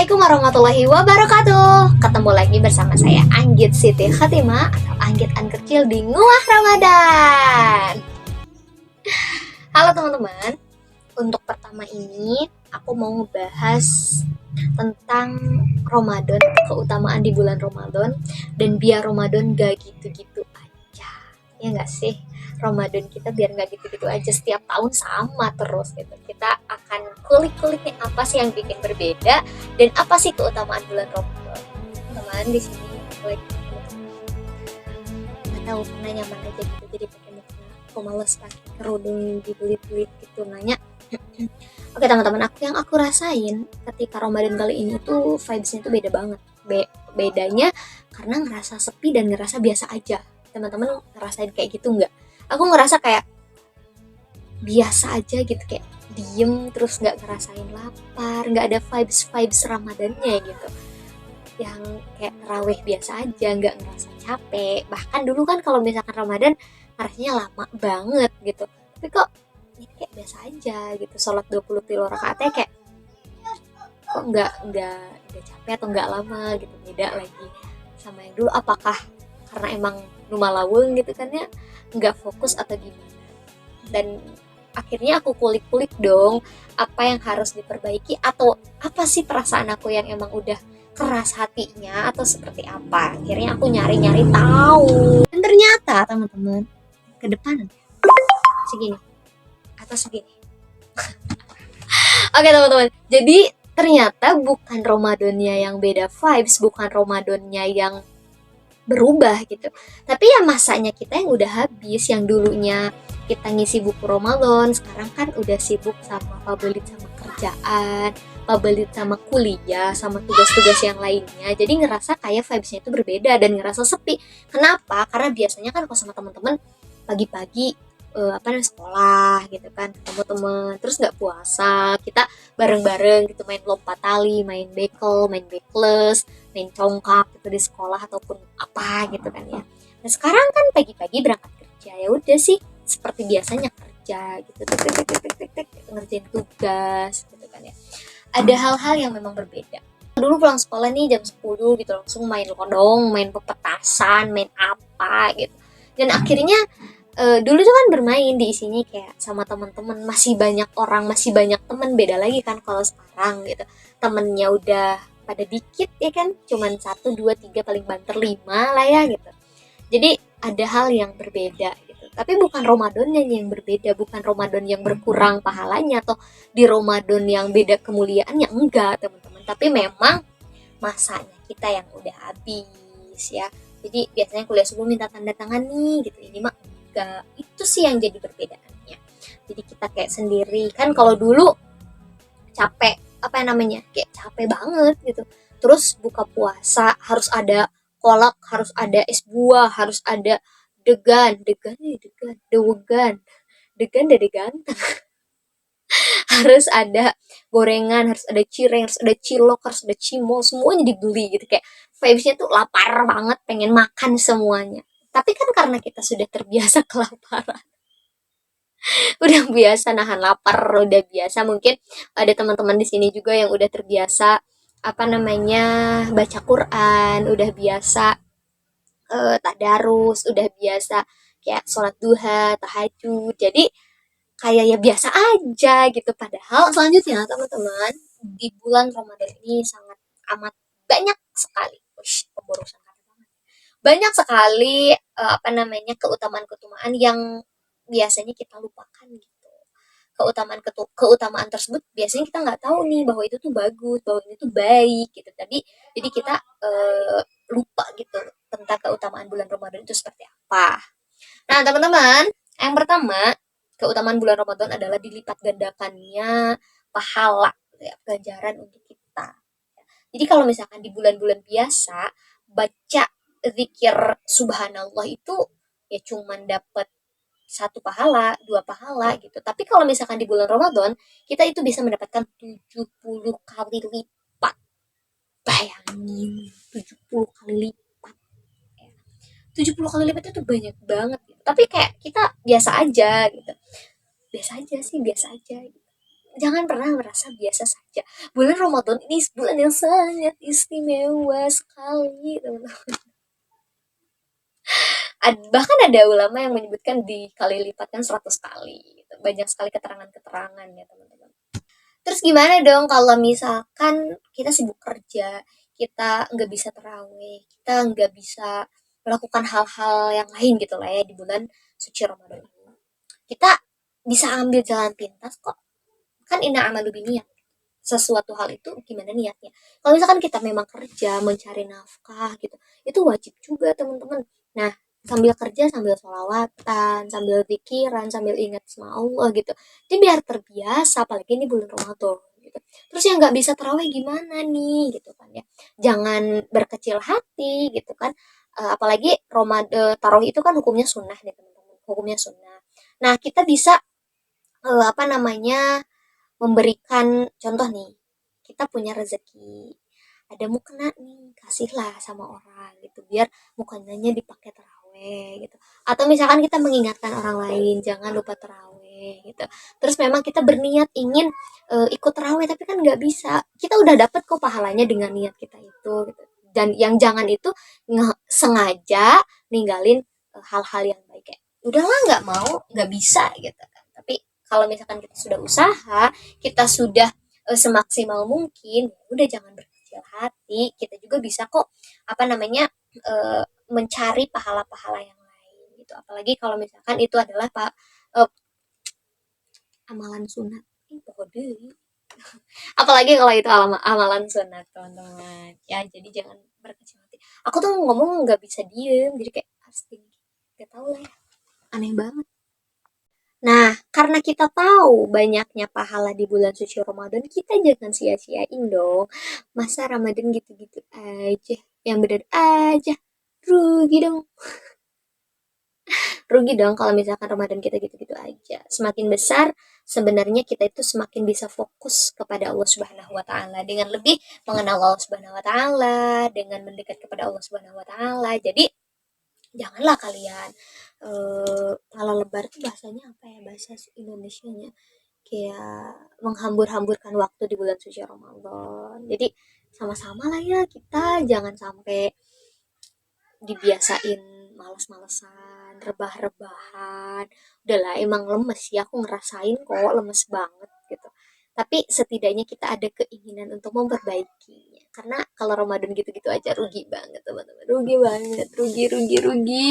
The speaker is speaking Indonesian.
Assalamualaikum warahmatullahi wabarakatuh. Ketemu lagi bersama saya Anggit Siti Khatimah atau Anggit An Kecil di Nguah Ramadan. Halo teman-teman. Untuk pertama ini aku mau ngebahas tentang Ramadan, keutamaan di bulan Ramadan, dan biar Ramadan gak gitu-gitu aja. Ya gak sih? Ramadan kita biar nggak gitu-gitu aja, setiap tahun sama terus gitu. Kita akan kulik-kulik nih apa sih yang bikin berbeda dan apa sih keutamaan bulan Ramadan. Teman di sini lagi nggak tahu pernah nyaman aja gitu, jadi pakai muka aku males pakai kerudung dibelit-belit gitu nanya. Oke teman-teman, yang aku rasain ketika Ramadan kali ini tuh vibesnya tuh beda banget. Bedanya karena ngerasa sepi dan ngerasa biasa aja. Teman-teman ngerasain kayak gitu nggak? Aku ngerasa kayak biasa aja gitu, kayak diem terus nggak ngerasain lapar, nggak ada vibes Ramadannya gitu, yang kayak terawih biasa aja, nggak ngerasa capek. Bahkan dulu kan kalau misalkan Ramadan rasanya lama banget gitu, tapi kok ini kayak biasa aja gitu. Sholat 23 rakaatnya kayak kok nggak capek atau nggak lama gitu. Beda lagi sama yang dulu. Apakah karena emang numalaweng gitu kan ya, nggak fokus atau gimana? Dan akhirnya aku kulik-kulik dong apa yang harus diperbaiki, atau apa sih perasaan aku yang emang udah keras hatinya atau seperti apa. Akhirnya aku nyari-nyari tahu, dan ternyata teman-teman ke depan segini atau segini. Oke teman-teman, jadi ternyata bukan Ramadannya yang beda vibes, bukan Ramadannya yang berubah gitu, tapi ya masanya kita yang udah habis. Yang dulunya kita ngisi buku Ramadan, sekarang kan udah sibuk sama pabelit sama kerjaan, pabelit sama kuliah, sama tugas-tugas yang lainnya. Jadi ngerasa kayak vibesnya itu berbeda dan ngerasa sepi. Kenapa? Karena biasanya kan kalau sama teman-teman pagi-pagi sekolah gitu kan, ketemu teman, terus nggak puasa, kita bareng-bareng gitu, main lompat tali, main bekel, main bekless, main congkak gitu di sekolah ataupun apa gitu kan ya. Nah sekarang kan pagi-pagi berangkat kerja, ya udah sih seperti biasanya kerja gitu, ngerjain tugas gitu kan ya. Ada hal-hal yang memang berbeda. Dulu pulang sekolah nih jam 10 gitu, langsung main lodong, main pepetasan, main apa gitu. Dan akhirnya dulu tuh kan bermain diisinya kayak sama teman-teman, masih banyak orang, masih banyak teman. Beda lagi kan kalau sekarang gitu, temennya udah pada dikit ya kan, cuman 1, 2, 3, paling banter 5 lah ya gitu. Jadi ada hal yang berbeda gitu, tapi bukan Ramadannya yang berbeda, bukan Ramadan yang berkurang pahalanya atau di Ramadan yang beda kemuliaannya, enggak teman-teman, tapi memang masanya kita yang udah habis ya. Jadi biasanya kuliah subuh minta tanda tangan nih gitu, ini mah enggak. Itu sih yang jadi perbedaannya. Jadi kita kayak sendiri kan. Kalau dulu capek, apa namanya, kayak capek banget gitu, terus buka puasa harus ada kolak, harus ada es buah, harus ada degan dari ganteng, harus ada gorengan, harus ada cireng, harus ada cilok, harus ada cimol, semuanya dibeli gitu. Kayak vibesnya tuh lapar banget, pengen makan semuanya. Tapi kan karena kita sudah terbiasa kelaparan, udah biasa nahan lapar, udah biasa. Mungkin ada teman-teman di sini juga yang udah terbiasa apa namanya baca Quran, udah biasa tadarus, udah biasa kayak sholat duha, tahajud. Jadi kayak ya biasa aja gitu. Padahal selanjutnya teman-teman, di bulan Ramadan ini sangat amat banyak sekali, pemborosan kata banget, banyak sekali keutamaan-keutamaan yang biasanya kita lupakan gitu. Keutamaan tersebut biasanya kita nggak tahu nih bahwa itu tuh bagus, bahwa ini tuh baik gitu. Jadi kita lupa gitu tentang keutamaan bulan Ramadan itu seperti apa. Nah teman-teman, yang pertama, keutamaan bulan Ramadan adalah dilipat gandakannya pahala gitu ya, ganjaran untuk kita. Jadi kalau misalkan di bulan-bulan biasa baca zikir subhanallah itu ya cuman dapat 1 pahala, 2 pahala gitu. Tapi kalau misalkan di bulan Ramadan, kita itu bisa mendapatkan 70 kali lipat. Bayangin, 70 kali lipat. 70 kali lipat itu banyak banget gitu. Tapi kayak kita biasa aja gitu. Biasa aja sih, biasa aja gitu. jangan pernah merasa biasa saja. Bulan Ramadan ini bulan yang sangat istimewa sekali, teman-teman. Bahkan ada ulama yang menyebutkan dikali lipatkan 100 kali gitu. Banyak sekali keterangan-keterangan ya, teman-teman. Terus gimana dong kalau misalkan kita sibuk kerja, kita nggak bisa terawih, kita nggak bisa melakukan hal-hal yang lain gitu lah ya di bulan suci Ramadan ini. Kita bisa ambil jalan pintas kok. Kan inna amalu biniyat. Sesuatu hal itu gimana niatnya. Kalau misalkan kita memang kerja, mencari nafkah gitu, itu wajib juga teman-teman. Nah, sambil kerja, sambil sholawatan, sambil pikiran, sambil ingat sama Allah gitu. Jadi biar terbiasa, apalagi ini bulan Ramadan gitu. Terus yang nggak bisa terawih gimana nih gitu kan ya. Jangan berkecil hati gitu kan. Apalagi Ramadan, tarawih itu kan hukumnya sunnah nih teman-teman. Hukumnya sunnah. Nah, kita bisa apa namanya memberikan contoh nih, kita punya rezeki, ada mukena nih, kasihlah sama orang gitu, biar mukanya dipakai terawih gitu. Atau misalkan kita mengingatkan orang lain, jangan lupa terawih gitu. Terus memang kita berniat ingin ikut terawih, tapi kan nggak bisa. Kita udah dapet kok pahalanya dengan niat kita itu gitu. Dan yang jangan itu sengaja ninggalin hal-hal yang baik kayak udahlah nggak mau nggak bisa gitu kan. Tapi kalau misalkan kita sudah usaha, kita sudah semaksimal mungkin, ya udah jangan berkecil hati. Kita juga bisa kok apa namanya mencari pahala-pahala yang lain gitu. Apalagi kalau misalkan itu adalah uh, amalan sunat. Apalagi kalau itu amalan sunat, teman-teman. Ya, jadi jangan berkecil hati. Aku tuh ngomong nggak bisa diem, jadi kayak pasti nggak tahu lah ya, aneh banget. Nah, karena kita tahu banyaknya pahala di bulan suci Ramadan, kita jangan sia-siain dong. Masa Ramadan gitu-gitu aja, yang bener aja. Rugi dong. Rugi dong kalau misalkan Ramadan kita gitu-gitu aja. Semakin besar, sebenarnya kita itu semakin bisa fokus kepada Allah Subhanahu wa taala dengan lebih mengenal Allah Subhanahu wa taala, dengan mendekat kepada Allah Subhanahu wa taala. Jadi, janganlah kalian kalau lebar tuh bahasanya apa ya, bahasa Indonesianya kayak menghambur-hamburkan waktu di bulan suci Ramadan. Jadi sama-sama lah ya, kita jangan sampai dibiasain males-malesan, rebah-rebahan. Udahlah, emang lemes ya, aku ngerasain kok lemes banget gitu. Tapi setidaknya kita ada keinginan untuk memperbaikinya. Karena kalau Ramadan gitu-gitu aja rugi banget teman-teman. Rugi banget, rugi, rugi, rugi.